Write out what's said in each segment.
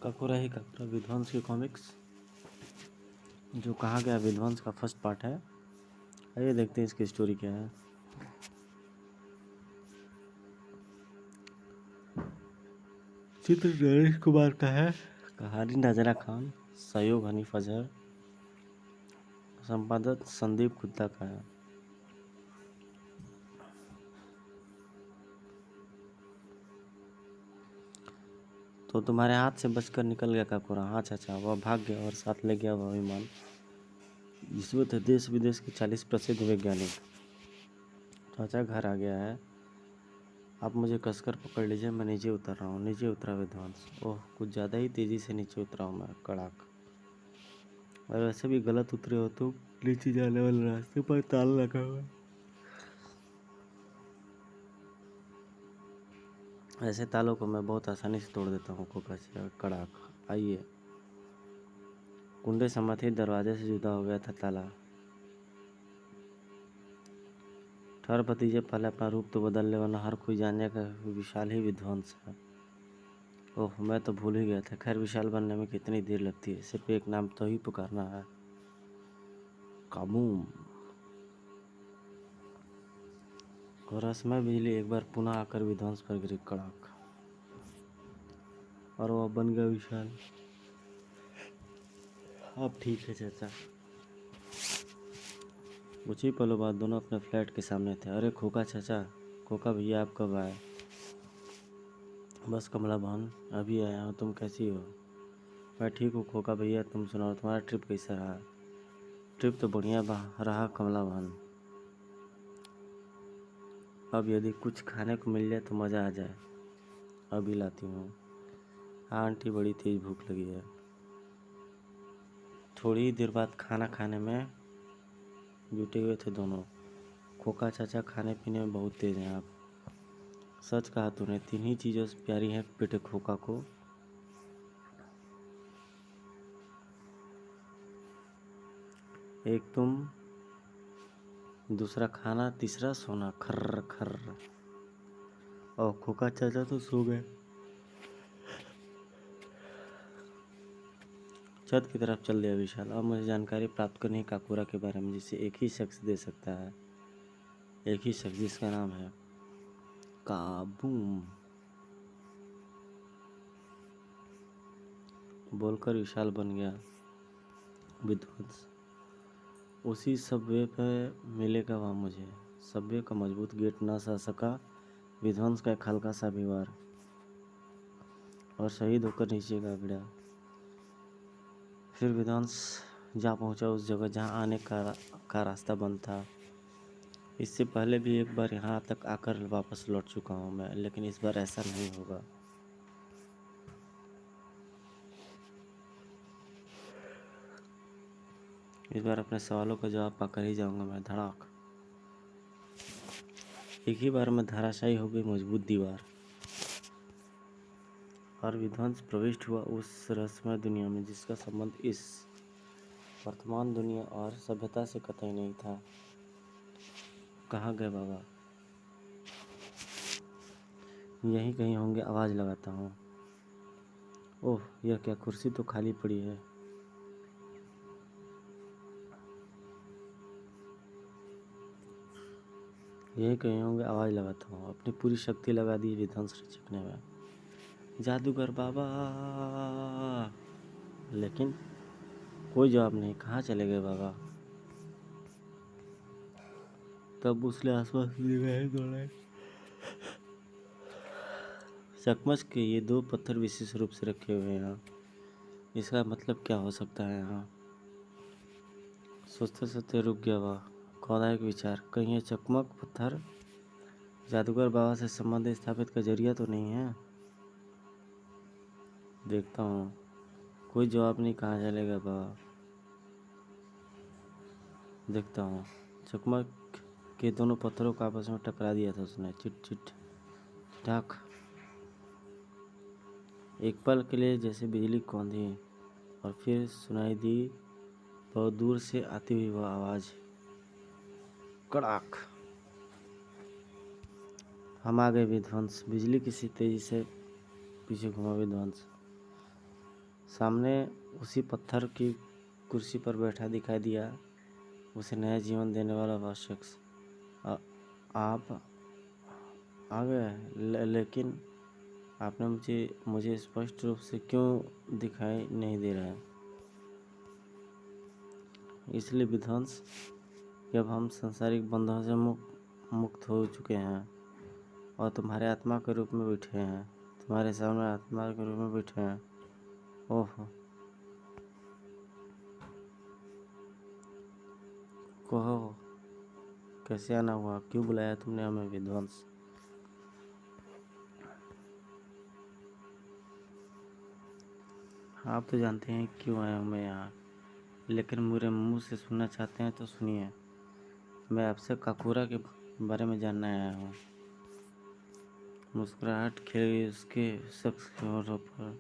काकुरा ही काकुरा विध्वंस की कॉमिक्स जो कहा गया विध्वंस का फर्स्ट पार्ट है। आइए देखते हैं इसकी स्टोरी क्या है। चित्र नरेश कुमार का है, कहानी नजरा खान, सहयोग हनीफ अजहर, संपादक संदीप गुप्ता का है। तो तुम्हारे हाथ से बचकर निकल गया काकुरा। हाँ चाचा, वह भाग गया और साथ ले गया वह विमान जिसमें थे देश विदेश के 40 प्रसिद्ध वैज्ञानिक। चाचा घर आ गया है, आप मुझे कसकर पकड़ लीजिए, मैं नीचे उतर रहा हूँ। नीचे उतरा विध्वंस। ओह, कुछ ज़्यादा ही तेज़ी से नीचे उतरा हूँ मैं। कड़ाक। और वैसे भी गलत उतरे हो तो नीचे जाने वाले रास्ते पर ताला लगा हुआ है। ऐसे तालों को मैं बहुत आसानी से तोड़ देता हूँ। कोका से कड़ाक। आइए। कुंडे सम्मत ही दरवाजे से जुदा हो गया था ताला। ठहर भतीजे, पहले अपना रूप तो बदल ले, वरना हर कोई जाने का विशाल ही विध्वंस है। ओह, मैं तो भूल ही गया था। खैर, विशाल बनने में कितनी देर लगती है, सिर्फ एक नाम तो ही पुकारना है, काबूम। और रसमय बिजली एक बार पुनः आकर विध्वंस पर गिरी। कड़ाक। और वह बन गया विशाल। अब ठीक है चाचा। कुछ ही पलों बाद दोनों अपने फ्लैट के सामने थे। अरे खोका चाचा, खोका भैया, आप कब आए? बस कमला बहन, अभी आया हूँ। तुम कैसी हो? मैं ठीक हूँ खोका भैया, तुम सुनाओ, तुम्हारा ट्रिप कैसा रहा? ट्रिप तो बढ़िया रहा कमला बहन। अब यदि कुछ खाने को मिल जाए तो मज़ा आ जाए। अभी लाती हूँ। हाँ आंटी, बड़ी तेज़ भूख लगी है। थोड़ी ही देर बाद खाना खाने में जुटे हुए थे दोनों। खोका चाचा, खाने पीने में बहुत तेज़ हैं आप। सच कहा तूने, 3 ही चीज़ों से प्यारी है बेटे खोका को। एक तुम, दूसरा खाना, तीसरा सोना। खर्र खर्र। और खोका चाचा तो सो गए। छत की तरफ चल दिया विशाल। अब मुझे जानकारी प्राप्त करनी है काकुरा के बारे में, जिसे एक ही शख्स दे सकता है। एक ही शख्स जिसका नाम है काबूम। बोलकर विशाल बन गया विध्वंस। उसी सबवे पे मिलेगा वह मुझे। सबवे का मजबूत गेट न सह सका विध्वंस का एक हल्का सा भी वार, और शहीद होकर नीचे गिर गया। फिर विध्वंस जा पहुंचा उस जगह जहां आने का रास्ता बंद था। इससे पहले भी एक बार यहाँ तक आकर वापस लौट चुका हूँ मैं, लेकिन इस बार ऐसा नहीं होगा। इस बार अपने सवालों का जवाब पाकर ही जाऊंगा मैं। धड़ाक। एक ही बार में धराशायी हो गई मजबूत दीवार, और विध्वंस प्रविष्ट हुआ उस रहस्यमय दुनिया में जिसका संबंध इस वर्तमान दुनिया और सभ्यता से कतई नहीं था। कहाँ गए बाबा? यहीं कहीं होंगे, आवाज़ लगाता हूँ। ओह, यह क्या, कुर्सी तो खाली पड़ी है। यहीं कहीं होंगे, आवाज़ लगाता हूँ। अपनी पूरी शक्ति लगा दी विध्वंस चिपकने में। जादूगर बाबा। लेकिन कोई जवाब नहीं। कहाँ चले गए बाबा? तब उसने आसपास निगाहें दौड़ाई। चकमक के ये 2 पत्थर विशेष रूप से रखे हुए हैं यहाँ। इसका मतलब क्या हो सकता है यहाँ? सोचते सोचते रुक गया वह। कौन एक विचार, कहीं ये चकमक पत्थर जादूगर बाबा से संबंध स्थापित का जरिया तो नहीं है? देखता हूँ। कोई जवाब नहीं। कहाँ चले गए बाबा? देखता हूँ। चकमक के दोनों पत्थरों को आपस में टकरा दिया था उसने। चिट चिट ठाक। एक पल के लिए जैसे बिजली कौंधी, और फिर सुनाई दी बहुत दूर से आती हुई वह आवाज़। कड़ाक। हम आ गए विध्वंस। बिजली किसी तेजी से पीछे घुमा विध्वंस। सामने उसी पत्थर की कुर्सी पर बैठा दिखाई दिया उसे नया जीवन देने वाला वह शख्स। आप आ गए, लेकिन आपने मुझे स्पष्ट रूप से क्यों दिखाई नहीं दे रहा है? इसलिए विध्वंस, जब हम सांसारिक बंधनों से मुक्त हो चुके हैं और तुम्हारे आत्मा के रूप में बैठे हैं, तुम्हारे सामने आत्मा के रूप में बैठे हैं। ओह, कहो, कैसे आना हुआ? क्यों बुलाया तुमने हमें विध्वंस? आप तो जानते हैं क्यों आया हूँ मैं यहाँ, लेकिन मेरे मुंह से सुनना चाहते हैं तो सुनिए। मैं आपसे काकुरा के बारे में जानना आया हूँ। मुस्कुराहट खिली उसके शख्स के होठों पर।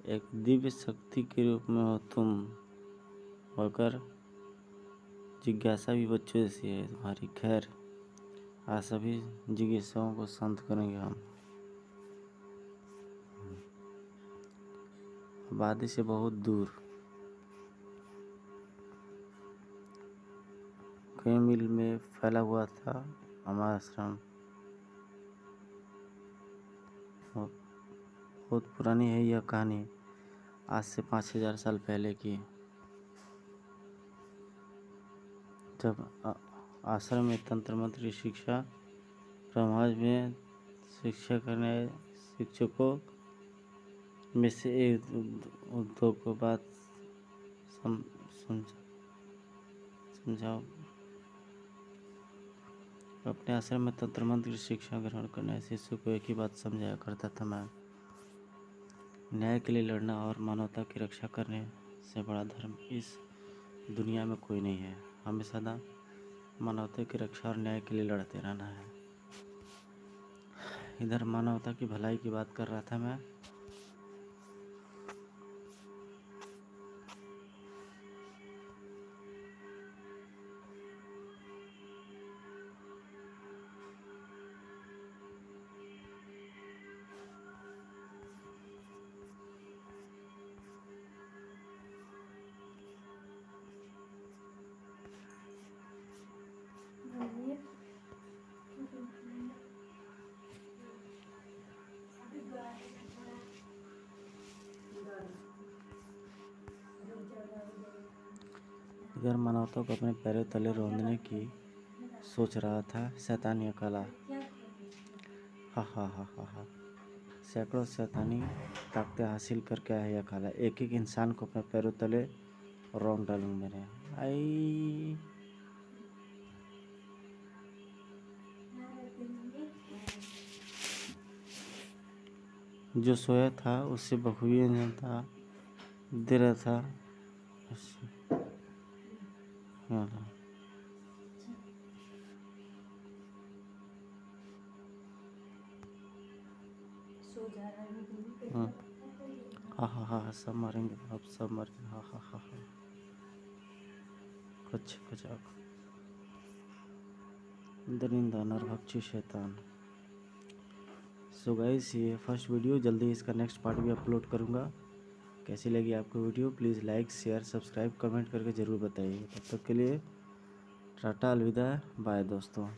एक दिव्य शक्ति के रूप में हो तुम, मगर जिज्ञासा भी बच्चों जैसी है तुम्हारी। खैर, आज सभी जिज्ञासाओं को शांत करेंगे हम। आबादी से बहुत दूर, कई मील में फैला हुआ था हमारा आश्रम। बहुत पुरानी है यह कहानी, आज से 5000 साल पहले की, जब आश्रम में तंत्र मंत्र की शिक्षा, समाज में शिक्षा करने शिक्षकों में से एक उद्योग को बात समझाओ। अपने आश्रम में तंत्र मंत्र की शिक्षा ग्रहण करने शिष्य को एक ही बात समझाया करता था मैं, न्याय के लिए लड़ना और मानवता की रक्षा करने से बड़ा धर्म इस दुनिया में कोई नहीं है। हमें सदा मानवता की रक्षा और न्याय के लिए लड़ते रहना है। इधर मानवता की भलाई की बात कर रहा था मैं। इधर मानवता को अपने पैरों तले रौंदने की सोच रहा था शैतानी कला। हा हा हा हा हा। सैकड़ों शैतानी ताकतें हासिल करके आया यह काला, एक एक इंसान को अपने पैरों तले रौंद डालूं मेरे। आई जो सोया था उससे बखूबी अंजाम था दे रहा था। हा हा हा, सब मरेंगे, अब सब मरेंगे। हा हा हा हा। कुछ दरिंदा नरभक्षी शैतान। सो गाइस, ये फर्स्ट वीडियो, जल्दी इसका नेक्स्ट पार्ट भी अपलोड करूँगा। कैसी लगी आपको video? Please like share subscribe comment करके ज़रूर बताइए। तब तक के लिए टाटा, अलविदा, बाय दोस्तों।